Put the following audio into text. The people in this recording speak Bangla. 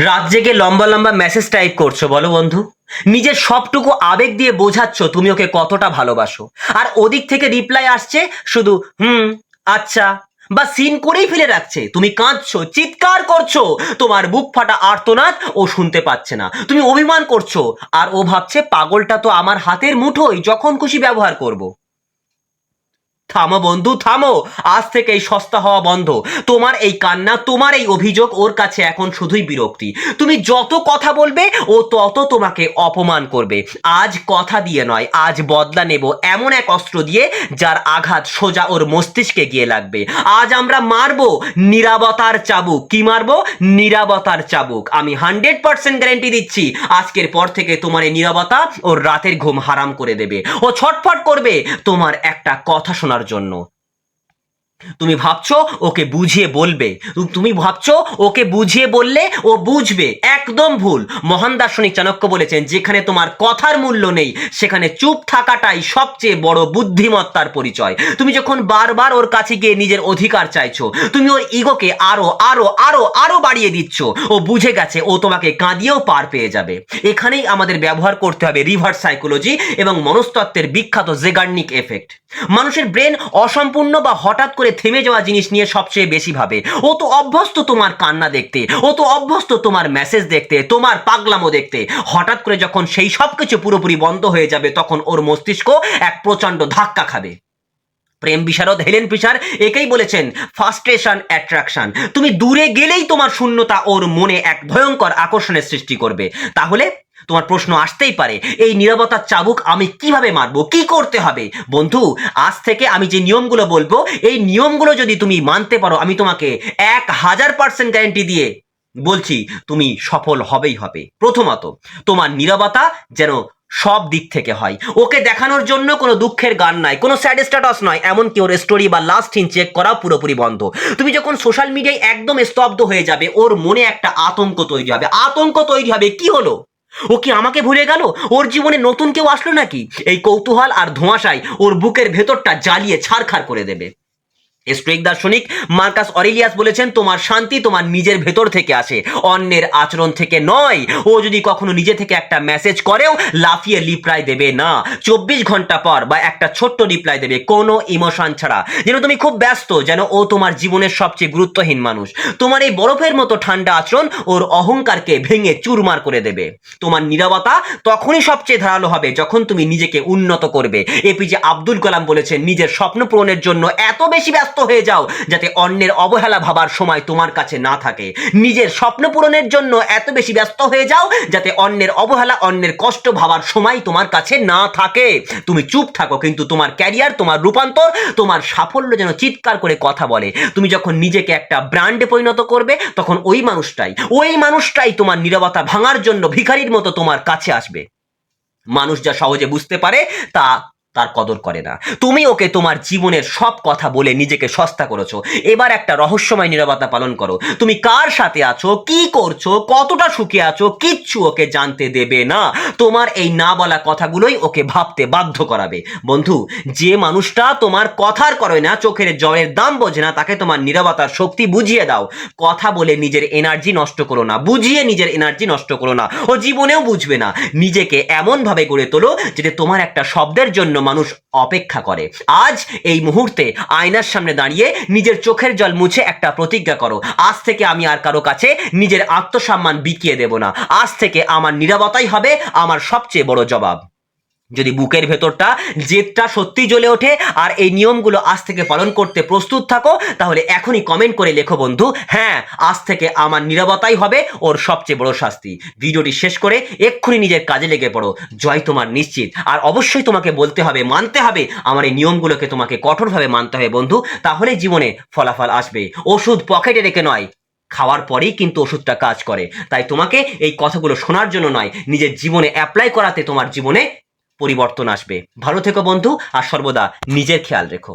রাত জেগে লম্বা লম্বা মেসেজ টাইপ করছো বলো বন্ধু। নিজের সবটুকু আবেগ দিয়ে বোঝাচ্ছ তুমি ওকে কতটা ভালোবাসো, আর ওদিক থেকে রিপ্লাই আসছে শুধু আচ্ছা বা সিন করেই ফেলে রাখছে। তুমি কাঁদছো, চিৎকার করছো, তোমার বুক ফাটা আর্তনাদ ও শুনতে পাচ্ছে না। তুমি অভিমান করছো, আর ও ভাবছে পাগলটা তো আমার হাতের মুঠোই, যখন খুশি ব্যবহার করব। থামো বন্ধু, থামো। আজ থেকে এই সস্তা হওয়া বন্ধ। তোমার এই কান্না, তোমার এই অভিযোগ ওর কাছে এখন শুধুই বিরক্তি। তুমি যত কথা বলবে ও তত তোমাকে অপমান করবে। আজ কথা দিয়ে নয়, আজ বদলা নেব এমন এক অস্ত্র দিয়ে যার আঘাত সোজা ওর মস্তিষ্কে গিয়ে লাগবে। আজ আমরা মারবো নীরবতার চাবুক। কি মারবো? নীরবতার চাবুক। আমি 100% গ্যারেন্টি দিচ্ছি, আজকের পর থেকে তোমার এই নীরবতা ওর রাতের ঘুম হারাম করে দেবে। ও ছটফট করবে তোমার একটা কথা শোনার জন্য। তুমি ভাবছো ওকে বুঝিয়ে বলবে, তুমি ভাবছো ওকে বুঝিয়ে বললে ও বুঝবে। একদম ভুল। মহান দার্শনিক চাণক্য বলেছেন, যেখানে তোমার কথার মূল্য নেই সেখানে চুপ থাকাটাই সবচেয়ে বড় বুদ্ধিমত্তার পরিচয়। তুমি যখন বারবার ওর কাছে গিয়ে নিজের অধিকার চাইছো, তুমি ওর ইগোকে আরো আরো আরো আরো বাড়িয়ে দিচ্ছ। ও বুঝে গেছে ও তোমাকে কাঁদিয়েও পার পেয়ে যাবে। এখানেই আমাদের ব্যবহার করতে হবে রিভার্স সাইকোলজি এবং মনস্তত্ত্বের বিখ্যাত জেগার্নিক এফেক্ট। মানুষের ব্রেন অসম্পূর্ণ বা হঠাৎ করে থেমে যাওয়া জিনিস নিয়ে সবচেয়ে বেশি ভাবে। ও তো অভ্যস্ত তোমার কান্না দেখতে, ও তো অভ্যস্ত তোমার মেসেজ দেখতে, তোমার পাগলামো দেখতে। হঠাৎ করে যখন সেই সবকিছু পুরোপুরি বন্ধ হয়ে যাবে, তখন ওর মস্তিষ্ক এক প্রচন্ড ধাক্কা খাবে। প্রেম বিশারদ হেলেন ফিশার একেই বলেছেন, ফ্রাস্ট্রেশন অ্যাট্রাকশন। তুমি দূরে গেলেই তোমার শূন্যতা ওর মনে এক ভয়ঙ্কর আকর্ষণের সৃষ্টি করবে। তাহলে তোমার প্রশ্ন আসতেই পারে, এই নীরবতার চাবুক আমি কিভাবে মারবো, কি করতে হবে? বন্ধু, আজ থেকে আমি যে নিয়মগুলো বলবো, এই নিয়মগুলো যদি তুমি মানতে পারো, আমি তোমাকে 1000% গ্যারান্টি দিয়ে বলছি তুমি সফল হবেই হবে। প্রথমত, তোমার নীরবতা যেন সব দিক থেকে হয়। ওকে দেখানোর জন্য কোনো দুঃখের গান নাই, কোনো স্যাড স্ট্যাটাস নয়, এমনকি ওর স্টোরি বা লাস্ট সিন চেক করা পুরোপুরি বন্ধ। তুমি যখন সোশ্যাল মিডিয়ায় একদম স্তব্ধ হয়ে যাবে, ওর মনে একটা আতঙ্ক তৈরি হবে। আতঙ্ক তৈরি হবে, কি হলো, ও কি আমাকে ভুলে গেল? ওর জীবনে নতুন কেউ আসলো নাকি? এই কৌতূহল আর ধোঁয়াশায় ওর বুকের ভেতরটা জ্বালিয়ে ছারখার করে দেবে। স্টোইক দার্শনিক মার্কাস অরেলিয়াস বলেছেন, তোমার শান্তি তোমার নিজের ভেতর থেকে আসে, অন্যের আচরণ থেকে নয়। ও যদি কখনো নিজে থেকে একটা মেসেজ করেও লাফিয়ে রিপ্লাই দেবে না। 24 ঘন্টা পর বা একটা ছোট্ট রিপ্লাই দেবে, কোনো ইমোশন ছাড়া, যেন তুমি খুব ব্যস্ত, যেন ও তোমার জীবনের সবচেয়ে গুরুত্বহীন মানুষ। তোমার এই বরফের মতো ঠান্ডা আচরণ ওর অহংকারকে ভেঙে চুরমার করে দেবে। তোমার নীরবতা তখনই সবচেয়ে ধারালো হবে যখন তুমি নিজেকে উন্নত করবে। এপিজে আব্দুল কালাম বলেছেন, নিজের স্বপ্ন পূরণের জন্য এত বেশি ব্যস্ত হয়ে যাও যাতে অন্যের অবহেলা ভাবার সময় তোমার কাছে না থাকে। নিজের স্বপ্ন পূরণের জন্য এত বেশি ব্যস্ত হয়ে যাও যাতে অন্যের অবহেলা, অন্যের কষ্ট ভাবার সময় তোমার কাছে না থাকে। তুমি চুপ থাকো, কিন্তু তোমার ক্যারিয়ার, তোমার রূপান্তর, তোমার সাফল্য যেন চিৎকার করে কথা বলে। তুমি যখন নিজেকে একটা ব্র্যান্ডে পরিণত করবে, তখন ওই মানুষটাই তোমার নীরবতা ভাঙার জন্য ভিখারির মতো তোমার কাছে আসবে। মানুষ যা সহজে বুঝতে পারে তা তার কদর করে না। তুমি ওকে তোমার জীবনের সব কথা বলে নিজেকে সস্তা করেছো। এবার একটা রহস্যময় নীরবতা পালন করো। তুমি কার সাথে আছো, কি করছো, কতটা সুখে আছো, কিচ্ছু ওকে জানতে দেবে না। তোমার এই না বলা কথাগুলোই ওকে ভাবতে বাধ্য করাবে। বন্ধু, যে মানুষটা তোমার কথার করে না, চোখের জলের দাম বোঝে না, তাকে তোমার নীরবতার শক্তি বুঝিয়ে দাও। কথা বলে নিজের এনার্জি নষ্ট করো না, বুঝিয়ে নিজের এনার্জি নষ্ট করো না। ও জীবনেও বুঝবে না। নিজেকে এমন ভাবে গড়ে তোলো যাতে তোমার একটা শব্দের জন্য মানুষ অপেক্ষা করে। আজ এই মুহূর্তে আয়নার সামনে দাঁড়িয়ে নিজের চোখের জল মুছে একটা প্রতিজ্ঞা করো, আজ থেকে আমি আর কারো কাছে নিজের আত্মসম্মান বিকিয়ে দেব না। আজ থেকে আমার নীরবতাই হবে আমার সবচেয়ে বড় জবাব। যদি বুকের ভেতরটা জেদটা সত্যি জ্বলে ওঠে আর এই নিয়মগুলো আজ থেকে পালন করতে প্রস্তুত থাকো, তাহলে এখনই কমেন্ট করে লেখো, বন্ধু, হ্যাঁ, আজ থেকে আমার নীরবতাই হবে ওর সবচেয়ে বড় শাস্তি। ভিডিওটি শেষ করে এক্ষুনি নিজের কাজে লেগে পড়ো। জয় তোমার নিশ্চিত। আর অবশ্যই তোমাকে বলতে হবে, মানতে হবে, আমার এই নিয়মগুলোকে তোমাকে কঠোরভাবে মানতে হবে বন্ধু, তাহলে জীবনে ফলাফল আসবে। ওষুধ পকেটে রেখে নয়, খাওয়ার পরেই কিন্তু ওষুধটা কাজ করে। তাই তোমাকে এই কথাগুলো শোনার জন্য নয়, নিজের জীবনে অ্যাপ্লাই করাতে তোমার জীবনে পরিবর্তন আসবে। ভালো থেকো বন্ধু, আর সর্বদা নিজের খেয়াল রেখো।